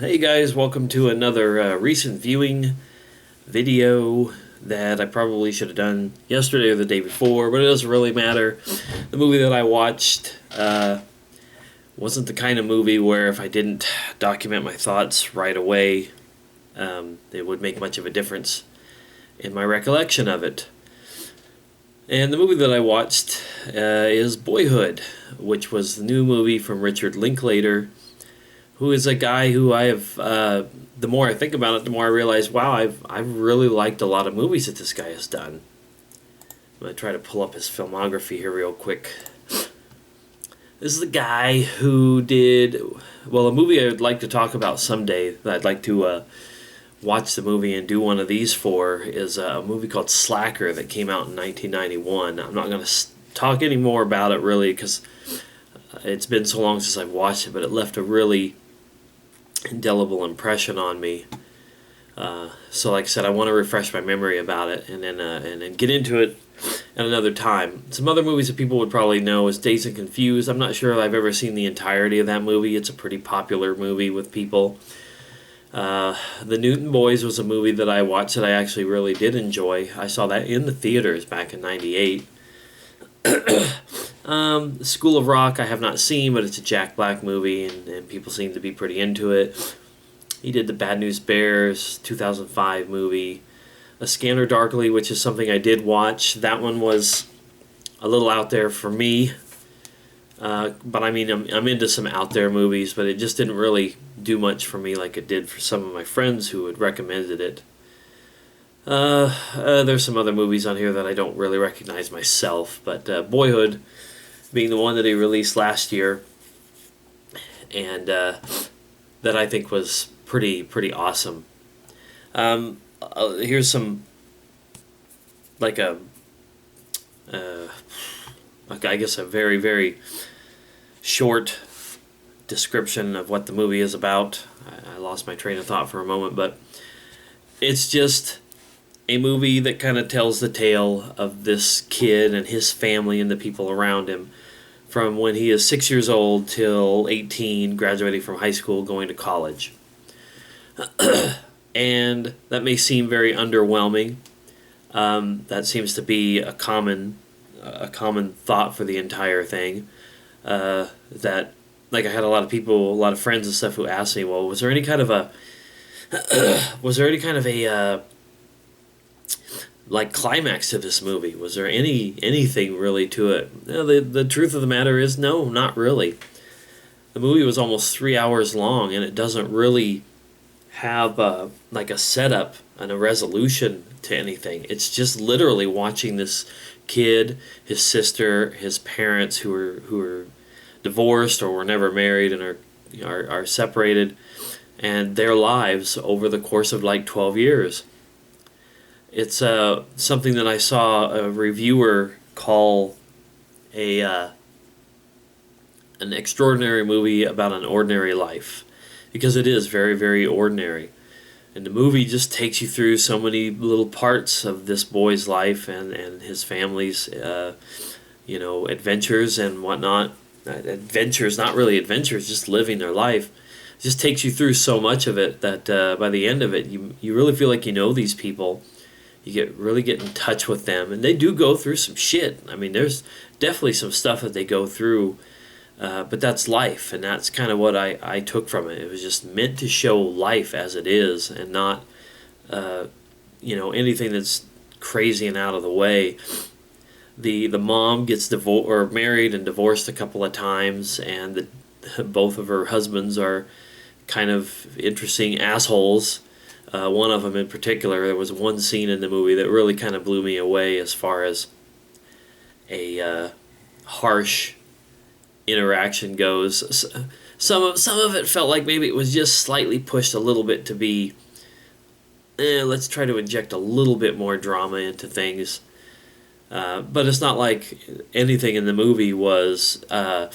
Hey guys, welcome to another recent viewing video that I probably should have done yesterday or the day before, but it doesn't really matter. The movie that I watched wasn't the kind of movie where if I didn't document my thoughts right away, it would make much of a difference in my recollection of it. And the movie that I watched is Boyhood, which was the new movie from Richard Linklater, who is a guy who I have, the more I think about it, the more I realize, wow, I've really liked a lot of movies that this guy has done. I'm going to try to pull up his filmography here real quick. This is the guy who did, well, a movie I would like to talk about someday that I'd like to watch the movie and do one of these for is a movie called Slacker that came out in 1991. I'm not going to talk any more about it really because it's been so long since I've watched it, but it left a really indelible impression on me. So like I said, I want to refresh my memory about it and then get into it at another time. Some other movies that people would probably know is Dazed and Confused. I'm not sure if I've ever seen the entirety of that movie. It's a pretty popular movie with people. The Newton Boys was a movie that I watched that I actually really did enjoy. I saw that in the theaters back in '98. School of Rock I have not seen, but it's a Jack Black movie, and people seem to be pretty into it. He did the Bad News Bears 2005 movie. A Scanner Darkly, which is something I did watch. That one was a little out there for me. But I mean, I'm into some out there movies, but it just didn't really do much for me like it did for some of my friends who had recommended it. There's some other movies on here that I don't really recognize myself, but Boyhood being the one that he released last year, and that I think was pretty awesome. Here's some like I guess a very short description of what the movie is about. I lost my train of thought for a moment, but it's just a movie that kind of tells the tale of this kid and his family and the people around him from when he is 6 years old till 18, graduating from high school, going to college. And that may seem very underwhelming. That seems to be a common thought for the entire thing. That, like, I had a lot of friends and stuff who asked me, well, was there any kind of a like climax to this movie? Was there anything really to it? No, the truth of the matter is no, not really. The movie was almost 3 hours long, and it doesn't really have like a setup and a resolution to anything. It's just literally watching this kid, his sister, his parents who are divorced or were never married and are separated, and their lives over the course of like 12 years. It's something that I saw a reviewer call an extraordinary movie about an ordinary life, because it is very ordinary. And the movie just takes you through so many little parts of this boy's life and his family's adventures and whatnot. Adventures, not really adventures, just living their life. It just takes you through so much of it that by the end of it, you really feel like you know these people. You really get in touch with them, and they do go through some shit. I mean, there's definitely some stuff that they go through, but that's life, and that's kind of what I took from it. It was just meant to show life as it is, and not anything that's crazy and out of the way. The mom gets married and divorced a couple of times, and both of her husbands are kind of interesting assholes. One of them in particular, there was one scene in the movie that really kind of blew me away as far as a harsh interaction goes. Some of it felt like maybe it was just slightly pushed a little bit to be, let's try to inject a little bit more drama into things. But it's not like anything in the movie was, out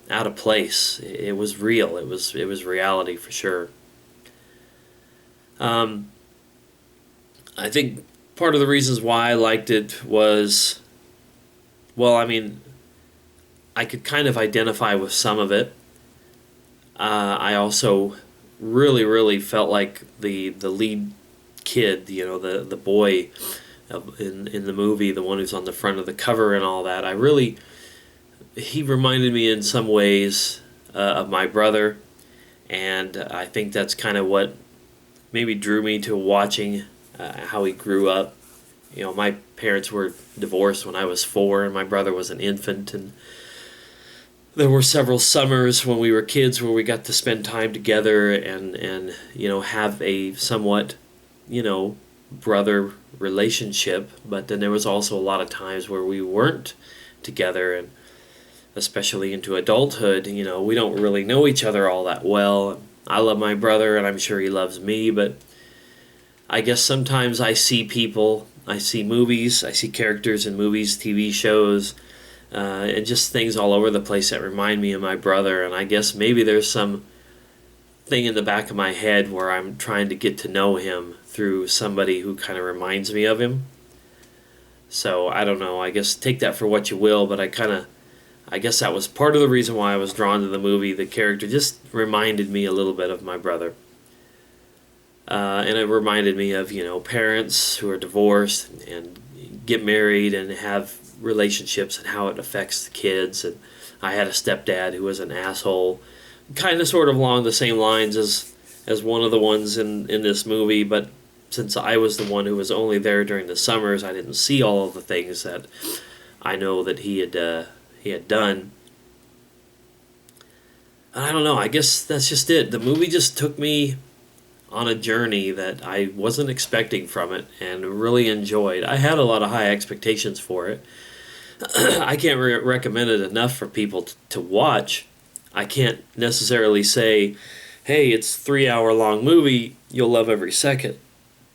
of place. It was real. It was reality for sure. I think part of the reasons why I liked it was, well, I mean, I could kind of identify with some of it. I also really felt like the lead kid, the boy in the movie, the one who's on the front of the cover and all that. He reminded me in some ways of my brother, and I think that's kind of what maybe drew me to watching how he grew up. My parents were divorced when I was 4, and my brother was an infant, and there were several summers when we were kids where we got to spend time together and have a somewhat, brother relationship. But then there was also a lot of times where we weren't together, and especially into adulthood, we don't really know each other all that well. I love my brother, and I'm sure he loves me, but I guess sometimes I see people, I see movies, I see characters in movies, TV shows, and just things all over the place that remind me of my brother, and I guess maybe there's some thing in the back of my head where I'm trying to get to know him through somebody who kind of reminds me of him. So, I don't know, I guess take that for what you will, but I guess that was part of the reason why I was drawn to the movie. The character just reminded me a little bit of my brother. And it reminded me of, parents who are divorced and get married and have relationships and how it affects the kids. And I had a stepdad who was an asshole, kind of sort of along the same lines as one of the ones in this movie, but since I was the one who was only there during the summers, I didn't see all of the things that I know that he had done. And I don't know, I guess that's just it. The movie just took me on a journey that I wasn't expecting from it and really enjoyed. I had a lot of high expectations for it. I can't recommend it enough for people to watch. I can't necessarily say, hey, it's a 3-hour long movie, you'll love every second.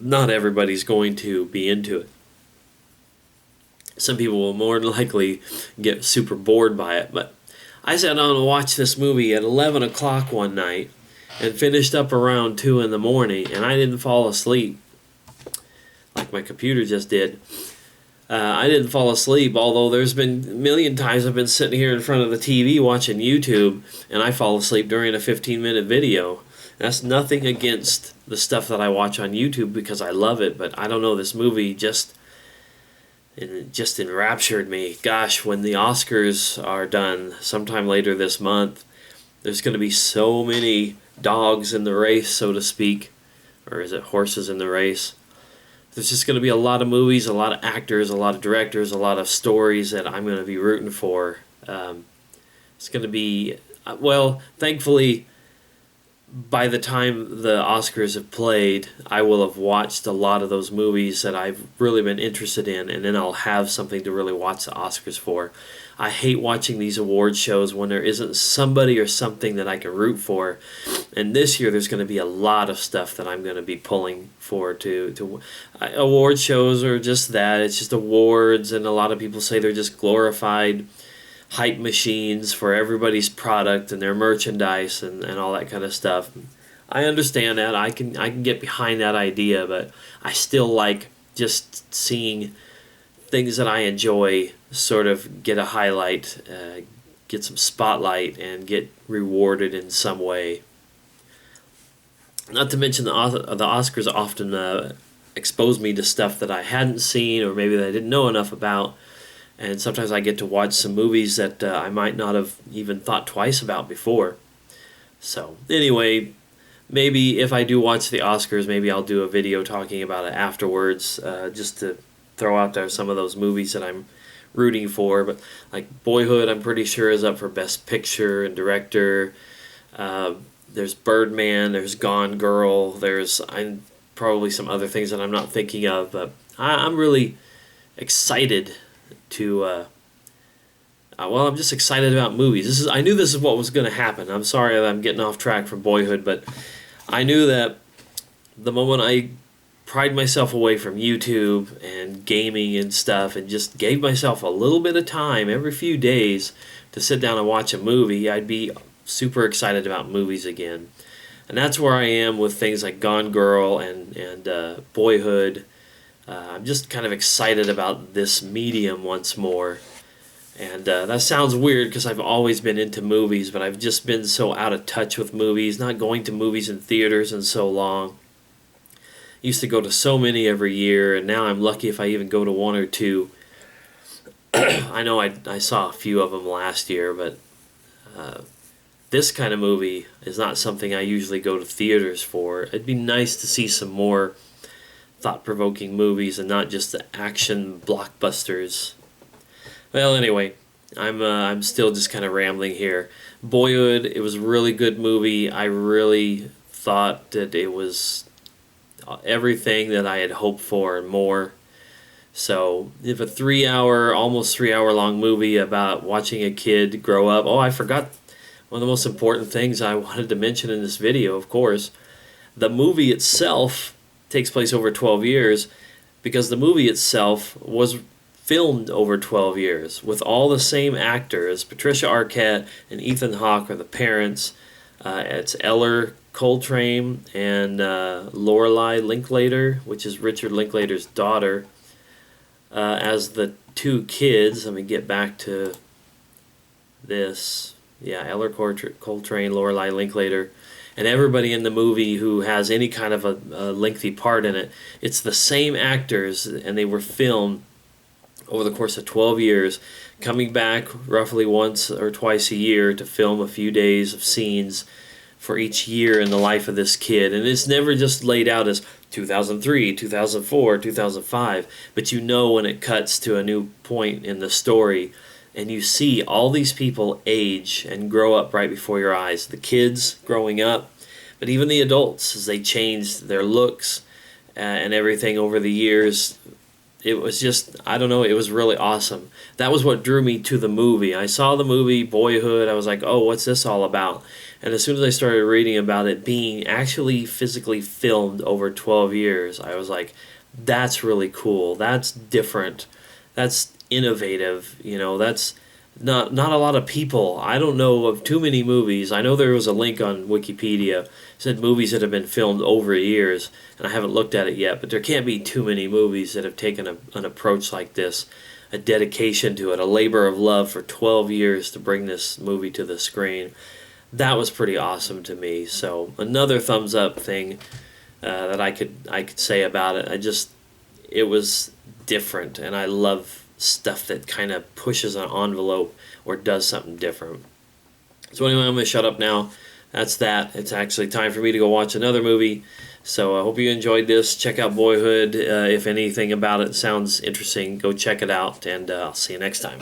Not everybody's going to be into it. Some people will more than likely get super bored by it, but I sat down to watch this movie at 11 o'clock one night and finished up around 2 in the morning, and I didn't fall asleep like my computer just did. I didn't fall asleep, although there's been a million times I've been sitting here in front of the TV watching YouTube, and I fall asleep during a 15-minute video. That's nothing against the stuff that I watch on YouTube because I love it, but I don't know, this movie just enraptured me. Gosh, when the Oscars are done sometime later this month, there's going to be so many dogs in the race, so to speak, or is it horses in the race? There's just going to be a lot of movies, a lot of actors, a lot of directors, a lot of stories that I'm going to be rooting for. It's going to be, well, thankfully, by the time the Oscars have played, I will have watched a lot of those movies that I've really been interested in, and then I'll have something to really watch the Oscars for. I hate watching these award shows when there isn't somebody or something that I can root for. And this year there's going to be a lot of stuff that I'm going to be pulling for to award shows are just that. It's just awards, and a lot of people say they're just glorified hype machines for everybody's product and their merchandise and all that kind of stuff. I understand that. I can get behind that idea, but I still like just seeing things that I enjoy sort of get a highlight, get some spotlight, and get rewarded in some way. Not to mention the Oscars often expose me to stuff that I hadn't seen or maybe that I didn't know enough about. And sometimes I get to watch some movies that I might not have even thought twice about before. So anyway, maybe if I do watch the Oscars, maybe I'll do a video talking about it afterwards, just to throw out there some of those movies that I'm rooting for. But like Boyhood, I'm pretty sure is up for Best Picture and Director. There's Birdman, there's Gone Girl, there's probably some other things that I'm not thinking of. But I'm really excited to I'm just excited about movies. I knew this is what was going to happen. I'm sorry that I'm getting off track from Boyhood, but I knew that the moment I pried myself away from YouTube and gaming and stuff and just gave myself a little bit of time every few days to sit down and watch a movie, I'd be super excited about movies again. And that's where I am with things like Gone Girl and Boyhood. I'm just kind of excited about this medium once more. And that sounds weird because I've always been into movies, but I've just been so out of touch with movies, not going to movies in theaters in so long. Used to go to so many every year, and now I'm lucky if I even go to one or two. I know I saw a few of them last year, but this kind of movie is not something I usually go to theaters for. It'd be nice to see some more thought-provoking movies and not just the action blockbusters. Well, anyway, I'm still just kind of rambling here. Boyhood, it was a really good movie. I really thought that it was everything that I had hoped for and more. So, if a 3-hour, almost 3-hour long movie about watching a kid grow up. Oh, I forgot one of the most important things I wanted to mention in this video, of course. The movie itself takes place over 12 years because the movie itself was filmed over 12 years with all the same actors. Patricia Arquette and Ethan Hawke are the parents. It's Eller Coltrane and Lorelai Linklater, which is Richard Linklater's daughter, as the two kids. Let me get back to this. Yeah, Eller Coltrane, Lorelai Linklater, and everybody in the movie who has any kind of a lengthy part in it. It's the same actors, and they were filmed over the course of 12 years, coming back roughly once or twice a year to film a few days of scenes for each year in the life of this kid. And it's never just laid out as 2003, 2004, 2005, but you know when it cuts to a new point in the story, and you see all these people age and grow up right before your eyes. The kids growing up, but even the adults as they changed their looks and everything over the years. It was just, I don't know, it was really awesome. That was what drew me to the movie. I saw the movie Boyhood. I was like, oh, what's this all about? And as soon as I started reading about it being actually physically filmed over 12 years, I was like, that's really cool. That's different. That's innovative. You know, that's not a lot of people. I don't know of too many movies. I know there was a link on Wikipedia. It said movies that have been filmed over years, and I haven't looked at it yet, but there can't be too many movies that have taken an approach like this, a dedication to it, a labor of love for 12 years to bring this movie to the screen. That was pretty awesome to me. So another thumbs up thing that I could say about it. It was different, and I love stuff that kind of pushes an envelope or does something different. So anyway, I'm going to shut up now. That's that. It's actually time for me to go watch another movie. So I hope you enjoyed this. Check out Boyhood. If anything about it sounds interesting, go check it out, and I'll see you next time.